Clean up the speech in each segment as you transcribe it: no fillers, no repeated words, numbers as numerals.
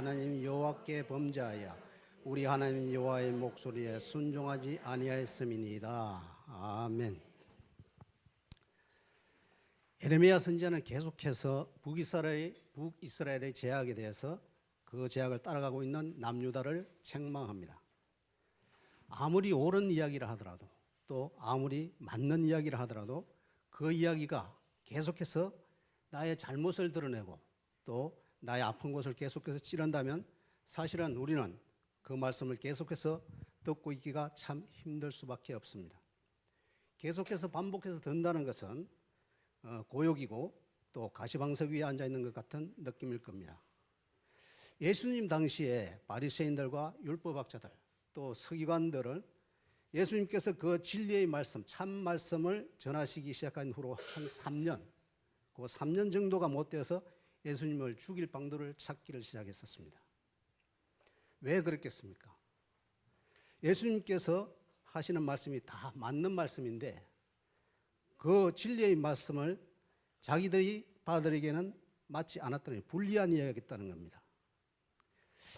하나님 여호와께 범죄하여 우리 하나님 여호와의 목소리에 순종하지 아니하였음이니이다. 아멘. 예레미야 선지자는 계속해서 북이스라엘의 제약에 대해서 그 제약을 따라가고 있는 남유다를 책망합니다. 아무리 옳은 이야기를 하더라도 또 아무리 맞는 이야기를 하더라도 그 이야기가 계속해서 나의 잘못을 드러내고 또 나의 아픈 곳을 계속해서 찌른다면 사실은 우리는 그 말씀을 계속해서 듣고 있기가 참 힘들 수밖에 없습니다. 계속해서 반복해서 듣는다는 것은 고역이고 또 가시방석 위에 앉아있는 것 같은 느낌일 겁니다. 예수님 당시에 바리새인들과 율법학자들 또 서기관들은 예수님께서 그 진리의 말씀, 참 말씀을 전하시기 시작한 후로 한 3년, 그 3년 정도가 못 되어서 예수님을 죽일 방도를 찾기를 시작했었습니다. 왜 그랬겠습니까? 예수님께서 하시는 말씀이 다 맞는 말씀인데 그 진리의 말씀을 자기들이 받아들이기에는 맞지 않았다는, 불리한 이야기였다는 겁니다.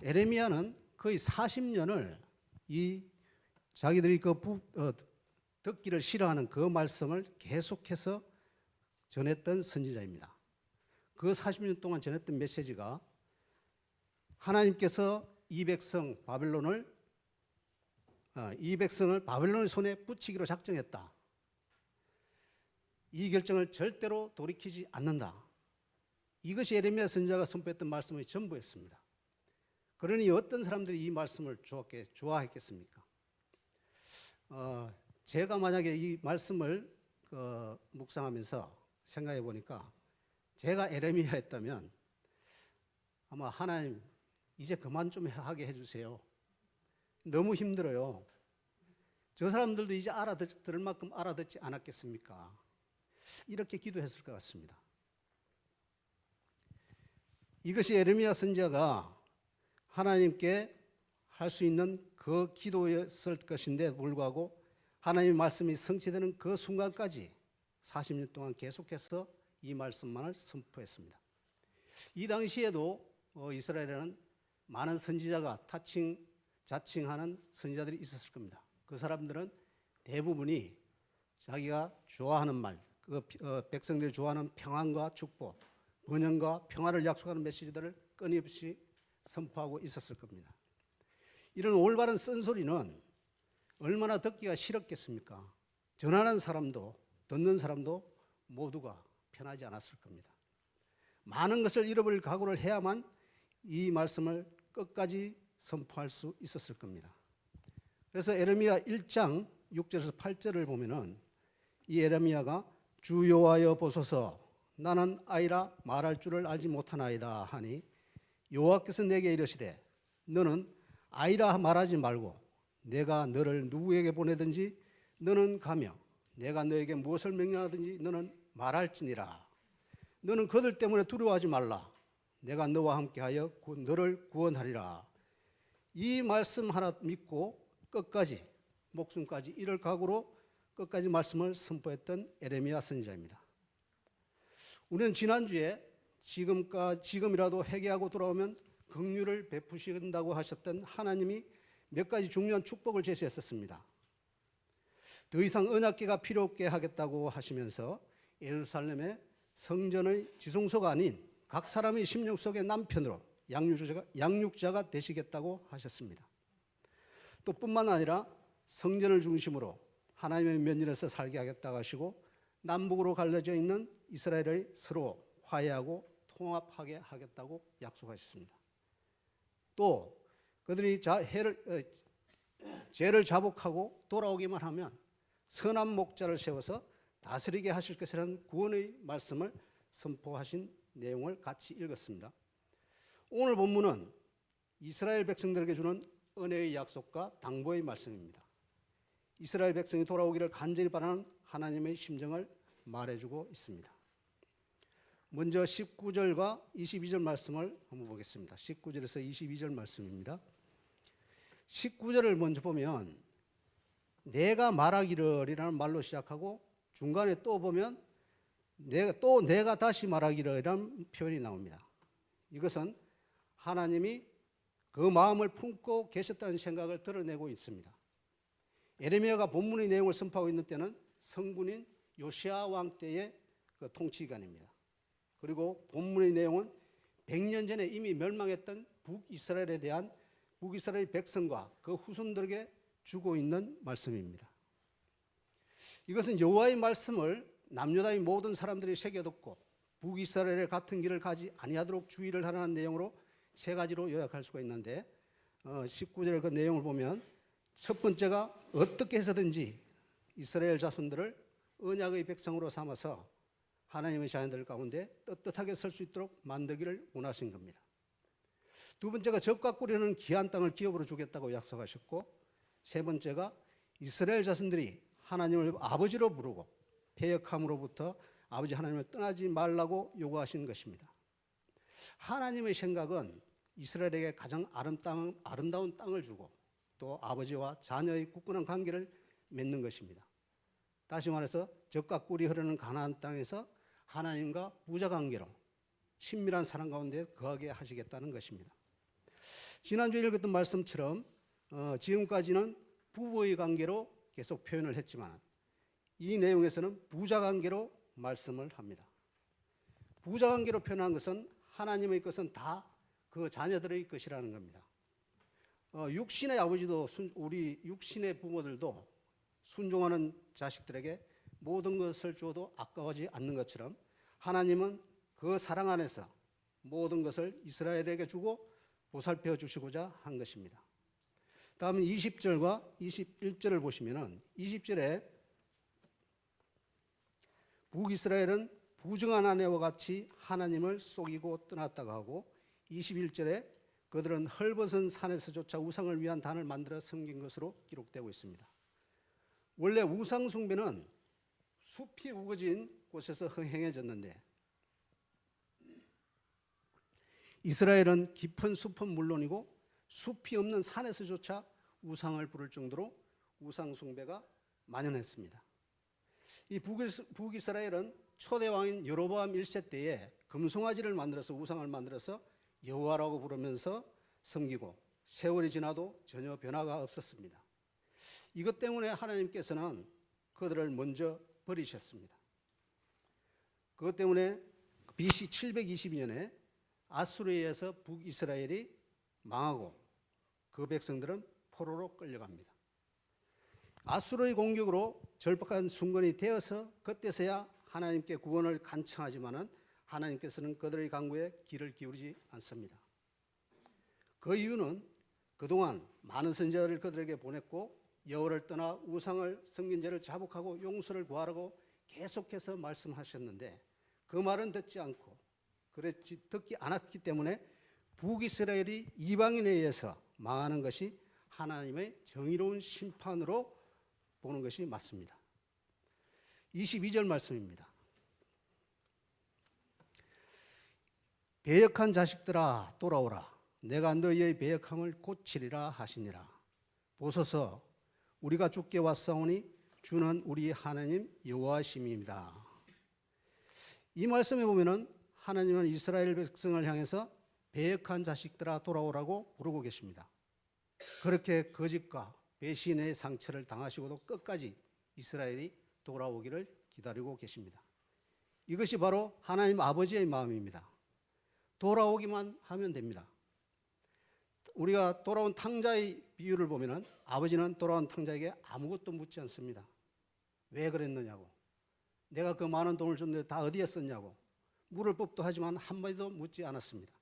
예레미야는 거의 40년을 이 자기들이 듣기를 싫어하는 그 말씀을 계속해서 전했던 선지자입니다. 그 40년 동안 전했던 메시지가 하나님께서 이 백성을 바벨론의 손에 붙이기로 작정했다. 이 결정을 절대로 돌이키지 않는다. 이것이 예레미야 선지자가 선포했던 말씀의 전부였습니다. 그러니 어떤 사람들이 이 말씀을 좋아했겠습니까? 제가 만약에 이 말씀을 묵상하면서 생각해 보니까 제가 예레미야였다면 아마 하나님 이제 그만 좀 하게 해주세요. 너무 힘들어요. 저 사람들도 이제 알아들을 만큼 알아듣지 않았겠습니까? 이렇게 기도했을 것 같습니다. 이것이 예레미야 선지자가 하나님께 할 수 있는 그 기도였을 것인데 불구하고 하나님의 말씀이 성취되는 그 순간까지 40년 동안 계속해서 이 말씀만을 선포했습니다. 이 당시에도 이스라엘에는 많은 선지자가 자칭하는 선지자들이 있었을 겁니다. 그 사람들은 대부분이 자기가 좋아하는 말, 백성들이 좋아하는 평안과 축복, 번영과 평화를 약속하는 메시지들을 끊임없이 선포하고 있었을 겁니다. 이런 올바른 쓴소리는 얼마나 듣기가 싫었겠습니까? 전하는 사람도 듣는 사람도 모두가 편하지 않았을 겁니다. 많은 것을 잃어버릴 각오를 해야만 이 말씀을 끝까지 선포할 수 있었을 겁니다. 그래서 예레미야 1장 6절에서 8절을 보면은 이 예레미야가 주 여호와여 보소서 나는 아이라 말할 줄을 알지 못하나이다 하니 여호와께서 내게 이르시되 너는 아이라 말하지 말고 내가 너를 누구에게 보내든지 너는 가며 내가 너에게 무엇을 명령하든지 너는 말할지니라. 너는 그들 때문에 두려워하지 말라. 내가 너와 함께하여 너를 구원하리라. 이 말씀 하나 믿고 끝까지 목숨까지 이를 각오로 끝까지 말씀을 선포했던 예레미야 선지자입니다. 우리는 지난주에 지금이라도 회개하고 돌아오면 긍휼을 베푸신다고 하셨던 하나님이 몇 가지 중요한 축복을 제시했었습니다. 더 이상 언약궤가 필요 없게 하겠다고 하시면서 예루살렘의 성전의 지성소가 아닌 각 사람의 심령 속의 남편으로 양육자가 되시겠다고 하셨습니다. 또 뿐만 아니라 성전을 중심으로 하나님의 면전에서 살게 하겠다고 하시고 남북으로 갈라져 있는 이스라엘을 서로 화해하고 통합하게 하겠다고 약속하셨습니다. 또 그들이 죄를 자복하고 돌아오기만 하면 선한 목자를 세워서 다스리게 하실 것이라는 구원의 말씀을 선포하신 내용을 같이 읽었습니다. 오늘 본문은 이스라엘 백성들에게 주는 은혜의 약속과 당부의 말씀입니다. 이스라엘 백성이 돌아오기를 간절히 바라는 하나님의 심정을 말해주고 있습니다. 먼저 19절과 22절 말씀을 한번 보겠습니다. 19절에서 22절 말씀입니다. 19절을 먼저 보면 내가 말하기를이라는 말로 시작하고 중간에 또 보면 내가 다시 말하기를이라는 표현이 나옵니다. 이것은 하나님이 그 마음을 품고 계셨다는 생각을 드러내고 있습니다. 예레미야가 본문의 내용을 선포하고 있는 때는 성군인 요시야 왕 때의 그 통치 기간입니다. 그리고 본문의 내용은 100년 전에 이미 멸망했던 북이스라엘에 대한 북이스라엘 백성과 그 후손들에게 주고 있는 말씀입니다. 이것은 여호와의 말씀을 남유다의 모든 사람들이 새겨듣고 북이스라엘의 같은 길을 가지 아니하도록 주의를 하라는 내용으로 세 가지로 요약할 수가 있는데 19절의 그 내용을 보면 첫 번째가 어떻게 해서든지 이스라엘 자손들을 언약의 백성으로 삼아서 하나님의 자녀들 가운데 떳떳하게 설 수 있도록 만들기를 원하신 겁니다. 두 번째가 적과 꾸려는 귀한 땅을 기업으로 주겠다고 약속하셨고, 세 번째가 이스라엘 자손들이 하나님을 아버지로 부르고 패역함으로부터 아버지 하나님을 떠나지 말라고 요구하신 것입니다. 하나님의 생각은 이스라엘에게 가장 아름다운 땅을 주고 또 아버지와 자녀의 굳건한 관계를 맺는 것입니다. 다시 말해서 적과 꿀이 흐르는 가나안 땅에서 하나님과 부자 관계로 친밀한 사랑 가운데 거하게 하시겠다는 것입니다. 지난주에 읽었던 말씀처럼 지금까지는 부부의 관계로 계속 표현을 했지만 이 내용에서는 부자 관계로 말씀을 합니다. 부자 관계로 표현한 것은 하나님의 것은 다 그 자녀들의 것이라는 겁니다. 육신의 아버지도 우리 육신의 부모들도 순종하는 자식들에게 모든 것을 주어도 아까워하지 않는 것처럼 하나님은 그 사랑 안에서 모든 것을 이스라엘에게 주고 보살펴 주시고자 한 것입니다. 다음 20절과 21절을 보시면 20절에 북이스라엘은 부정한 아내와 같이 하나님을 속이고 떠났다고 하고 21절에 그들은 헐벗은 산에서조차 우상을 위한 단을 만들어 섬긴 것으로 기록되고 있습니다. 원래 우상 숭배는 숲이 우거진 곳에서 행해졌는데 이스라엘은 깊은 숲은 물론이고 숲이 없는 산에서조차 우상을 부를 정도로 우상 숭배가 만연했습니다. 이 북이스라엘은 초대 왕인 여로보암 1세 때에 금송아지를 만들어서 우상을 만들어서 여호와라고 부르면서 섬기고 세월이 지나도 전혀 변화가 없었습니다. 이것 때문에 하나님께서는 그들을 먼저 버리셨습니다. 그것 때문에 BC 722년에 아수르에 의해서 북이스라엘이 망하고 그 백성들은 포로로 끌려갑니다. 아수르의 공격으로 절박한 순간이 되어서 그때서야 하나님께 구원을 간청하지만은 하나님께서는 그들의 간구에 귀를 기울이지 않습니다. 그 이유는 그동안 많은 선지자를 그들에게 보냈고 여호와를 떠나 우상을 섬긴 죄를 자복하고 용서를 구하라고 계속해서 말씀하셨는데 그 말은 듣지 않고 듣지 않았기 때문에 북이스라엘이 이방인에 의해서 망하는 것이 하나님의 정의로운 심판으로 보는 것이 맞습니다. 22절 말씀입니다. 배역한 자식들아 돌아오라. 내가 너희의 배역함을 고치리라 하시니라. 보소서 우리가 주께 왔사오니 주는 우리 하나님 여호와심입니다. 이 말씀에 보면은 하나님은 이스라엘 백성을 향해서 배역한 자식들아 돌아오라고 부르고 계십니다. 그렇게 거짓과 배신의 상처를 당하시고도 끝까지 이스라엘이 돌아오기를 기다리고 계십니다. 이것이 바로 하나님 아버지의 마음입니다. 돌아오기만 하면 됩니다. 우리가 돌아온 탕자의 비유를 보면 아버지는 돌아온 탕자에게 아무것도 묻지 않습니다. 왜 그랬느냐고, 내가 그 많은 돈을 줬는데 다 어디에 썼냐고 물을 법도 하지만 한마디도 묻지 않았습니다.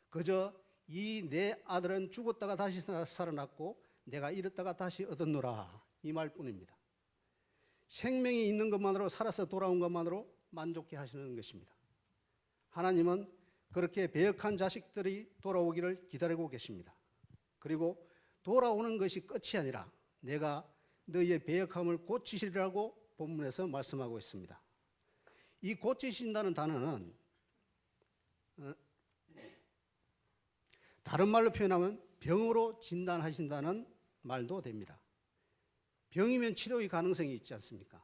그저 이 내 아들은 죽었다가 다시 살아났고 내가 잃었다가 다시 얻었노라 이 말뿐입니다. 생명이 있는 것만으로 살아서 돌아온 것만으로 만족해 하시는 것입니다. 하나님은 그렇게 배역한 자식들이 돌아오기를 기다리고 계십니다. 그리고 돌아오는 것이 끝이 아니라 내가 너희의 배역함을 고치시리라고 본문에서 말씀하고 있습니다. 이 고치신다는 단어는 다른 말로 표현하면 병으로 진단하신다는 말도 됩니다. 병이면 치료의 가능성이 있지 않습니까?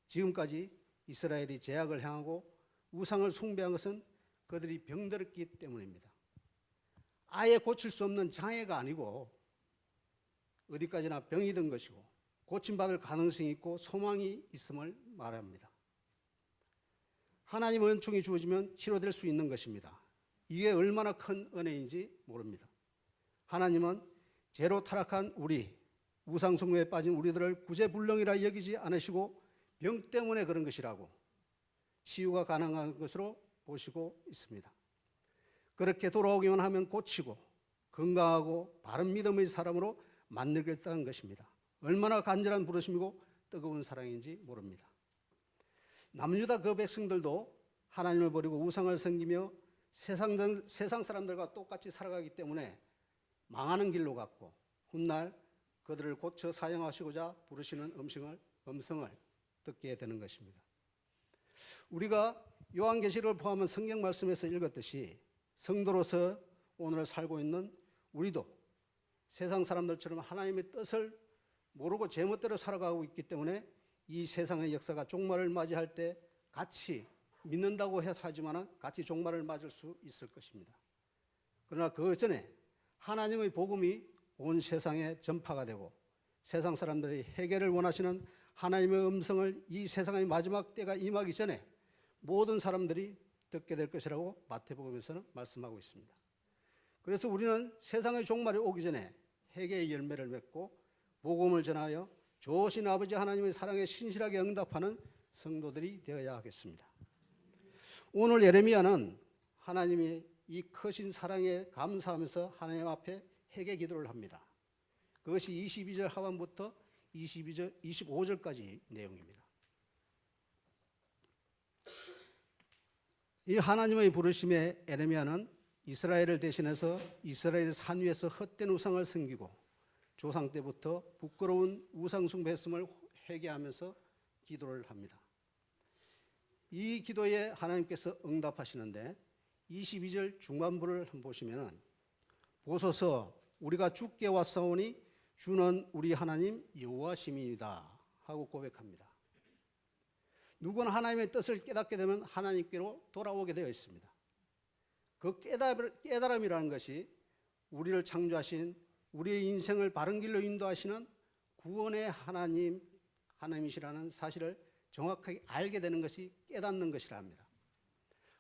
지금까지 이스라엘이 죄악을 향하고 우상을 숭배한 것은 그들이 병들었기 때문입니다. 아예 고칠 수 없는 장애가 아니고 어디까지나 병이 든 것이고 고침받을 가능성이 있고 소망이 있음을 말합니다. 하나님의 은총이 주어지면 치료될 수 있는 것입니다. 이게 얼마나 큰 은혜인지 모릅니다. 하나님은 죄로 타락한 우리, 우상숭배에 빠진 우리들을 구제불능이라 여기지 않으시고 병 때문에 그런 것이라고 치유가 가능한 것으로 보시고 있습니다. 그렇게 돌아오기만 하면 고치고 건강하고 바른 믿음의 사람으로 만들겠다는 것입니다. 얼마나 간절한 부르심이고 뜨거운 사랑인지 모릅니다. 남유다 그 백성들도 하나님을 버리고 우상을 섬기며 세상 사람들과 똑같이 살아가기 때문에 망하는 길로 갔고 훗날 그들을 고쳐 사용하시고자 부르시는 음성을 듣게 되는 것입니다. 우리가 요한계시록을 포함한 성경 말씀에서 읽었듯이 성도로서 오늘 살고 있는 우리도 세상 사람들처럼 하나님의 뜻을 모르고 제멋대로 살아가고 있기 때문에 이 세상의 역사가 종말을 맞이할 때 같이 믿는다고 하지만 같이 종말을 맞을 수 있을 것입니다. 그러나 그 전에 하나님의 복음이 온 세상에 전파가 되고 세상 사람들이 해결을 원하시는 하나님의 음성을 이 세상의 마지막 때가 임하기 전에 모든 사람들이 듣게 될 것이라고 마태복음에서는 말씀하고 있습니다. 그래서 우리는 세상의 종말이 오기 전에 회개의 열매를 맺고 복음을 전하여 좋으신 아버지 하나님의 사랑에 신실하게 응답하는 성도들이 되어야 하겠습니다. 오늘 예레미야는 하나님이 이 크신 사랑에 감사하면서 하나님 앞에 회개 기도를 합니다. 그것이 22절 하반부터 25절까지 내용입니다. 이 하나님의 부르심에 예레미야는 이스라엘을 대신해서 이스라엘 산 위에서 헛된 우상을 섬기고 조상 때부터 부끄러운 우상 숭배했음을 회개하면서 기도를 합니다. 이 기도에 하나님께서 응답하시는데 22절 중반부를 한번 보시면 보소서 우리가 주께 왔사오니 주는 우리 하나님 여호와심이다 하고 고백합니다. 누구나 하나님의 뜻을 깨닫게 되면 하나님께로 돌아오게 되어 있습니다. 그 깨달음이라는 것이 우리를 창조하신 우리의 인생을 바른 길로 인도하시는 구원의 하나님이시라는 사실을 정확하게 알게 되는 것이 깨닫는 것이라 합니다.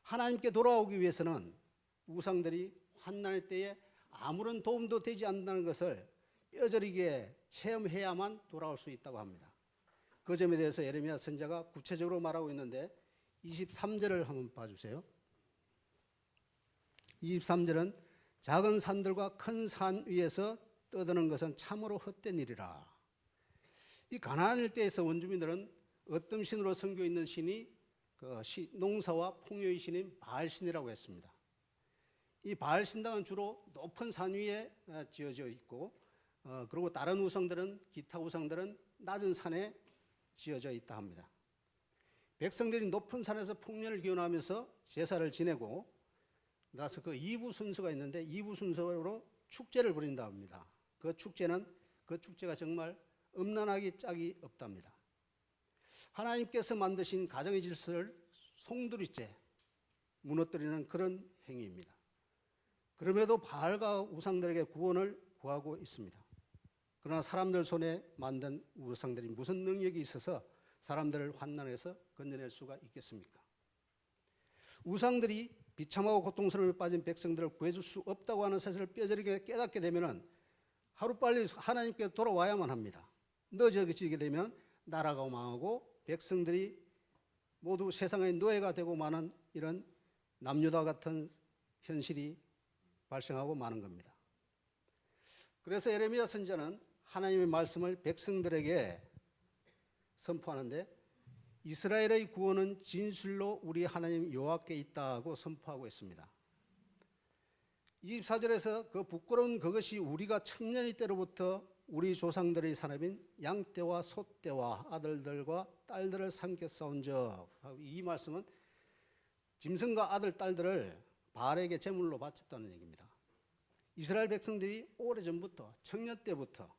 하나님께 돌아오기 위해서는 우상들이 환난의 때에 아무런 도움도 되지 않는다는 것을 뼈저리게 체험해야만 돌아올 수 있다고 합니다. 그 점에 대해서 예레미야 선지자가 구체적으로 말하고 있는데 23절을 한번 봐주세요. 23절은 작은 산들과 큰 산 위에서 떠드는 것은 참으로 헛된 일이라. 이 가나안 일대에서 원주민들은 어떤 신으로 섬겨 있는 신이 농사와 풍요의 신인 바알신이라고 했습니다. 이 바알신당은 주로 높은 산 위에 지어져 있고 그리고 다른 우상들은 기타 우상들은 낮은 산에 지어져 있다 합니다. 백성들이 높은 산에서 풍년을 기원하면서 제사를 지내고 나서 그 2부 순서가 있는데 2부 순서로 축제를 벌인다 합니다. 그 축제가 정말 음란하기 짝이 없답니다. 하나님께서 만드신 가정의 질서를 송두리째 무너뜨리는 그런 행위입니다. 그럼에도 바알과 우상들에게 구원을 구하고 있습니다. 그러나 사람들 손에 만든 우상들이 무슨 능력이 있어서 사람들을 환난에서 건져낼 수가 있겠습니까? 우상들이 비참하고 고통스러움에 빠진 백성들을 구해줄 수 없다고 하는 사실을 뼈저리게 깨닫게 되면 하루빨리 하나님께 돌아와야만 합니다. 늦어지게 되면 나라가 망하고 백성들이 모두 세상의 노예가 되고 마는 이런 남유다 같은 현실이 발생하고 마는 겁니다. 그래서 예레미야 선지자는 하나님의 말씀을 백성들에게 선포하는데 이스라엘의 구원은 진실로 우리 하나님 여호와께 있다고 선포하고 있습니다. 24절에서 그 부끄러운 그것이 우리가 청년의 때로부터 우리 조상들의 사람인 양떼와 소떼와 아들들과 딸들을 삼켜 싸운 적, 이 말씀은 짐승과 아들, 딸들을 바알에게 제물로 바쳤다는 얘기입니다. 이스라엘 백성들이 오래전부터 청년 때부터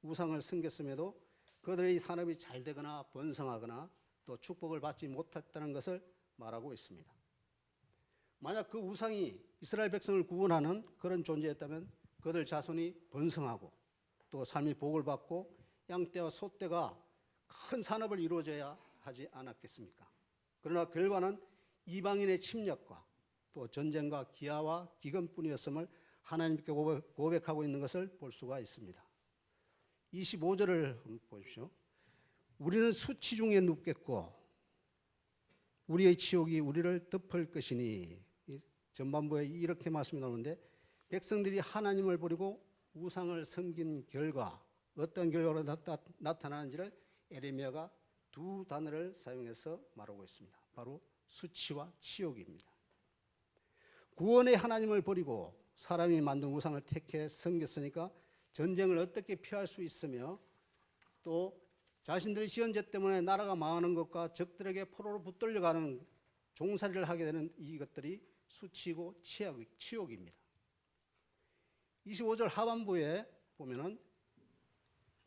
우상을 섬겼음에도 그들의 산업이 잘 되거나 번성하거나 또 축복을 받지 못했다는 것을 말하고 있습니다. 만약 그 우상이 이스라엘 백성을 구원하는 그런 존재였다면 그들 자손이 번성하고 또 삶이 복을 받고 양떼와 소떼가 큰 산업을 이루어져야 하지 않았겠습니까? 그러나 결과는 이방인의 침략과 또 전쟁과 기아와 기근뿐이었음을 하나님께 고백하고 있는 것을 볼 수가 있습니다. 25절을 보십시오. 우리는 수치 중에 눕겠고 우리의 치욕이 우리를 덮을 것이니, 전반부에 이렇게 말씀이 나오는데 백성들이 하나님을 버리고 우상을 섬긴 결과 어떤 결과로 나타나는지를 에레미야가 두 단어를 사용해서 말하고 있습니다. 바로 수치와 치욕입니다. 구원의 하나님을 버리고 사람이 만든 우상을 택해 섬겼으니까 전쟁을 어떻게 피할 수 있으며 또 자신들의 지은 죄 때문에 나라가 망하는 것과 적들에게 포로로 붙들려가는 종살이를 하게 되는 이것들이 수치고 치욕입니다. 25절 하반부에 보면은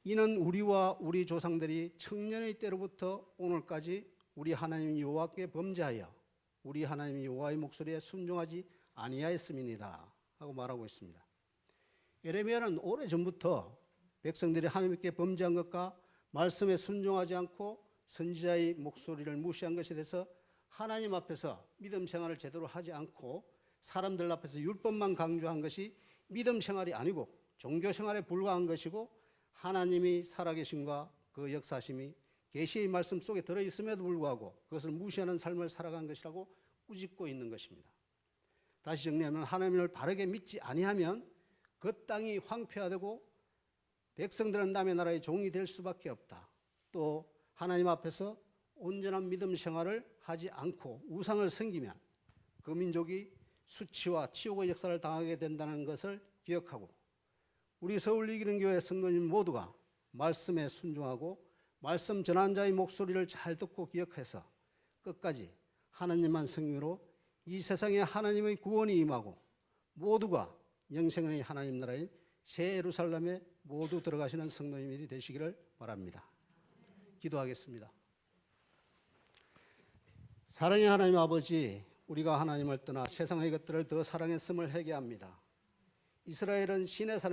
이는 우리와 우리 조상들이 청년의 때로부터 오늘까지 우리 하나님 여호와께 범죄하여 우리 하나님 여호와의 목소리에 순종하지 아니하였음이니이다 하고 말하고 있습니다. 에레미야는 오래전부터 백성들이 하나님께 범죄한 것과 말씀에 순종하지 않고 선지자의 목소리를 무시한 것에 대해서 하나님 앞에서 믿음 생활을 제대로 하지 않고 사람들 앞에서 율법만 강조한 것이 믿음 생활이 아니고 종교 생활에 불과한 것이고 하나님이 살아계심과 그 역사심이 계시의 말씀 속에 들어있음에도 불구하고 그것을 무시하는 삶을 살아간 것이라고 꾸짖고 있는 것입니다. 다시 정리하면 하나님을 바르게 믿지 아니하면 그 땅이 황폐화되고 백성들은 남의 나라의 종이 될 수밖에 없다. 또 하나님 앞에서 온전한 믿음 생활을 하지 않고 우상을 섬기면 그 민족이 수치와 치욕의 역사를 당하게 된다는 것을 기억하고 우리 서울 이기는 교회 성도님 모두가 말씀에 순종하고 말씀 전한 자의 목소리를 잘 듣고 기억해서 끝까지 하나님만 섬김으로 이 세상에 하나님의 구원이 임하고 모두가 영생의 하나님 나라인 새 예루살렘에 모두 들어가시는 성도님들이 되시기를 바랍니다. 기도하겠습니다. 사랑의 하나님 아버지, 우리가 하나님을 떠나 세상의 것들을 더 사랑했음을 회개합니다. 이스라엘은 시내산에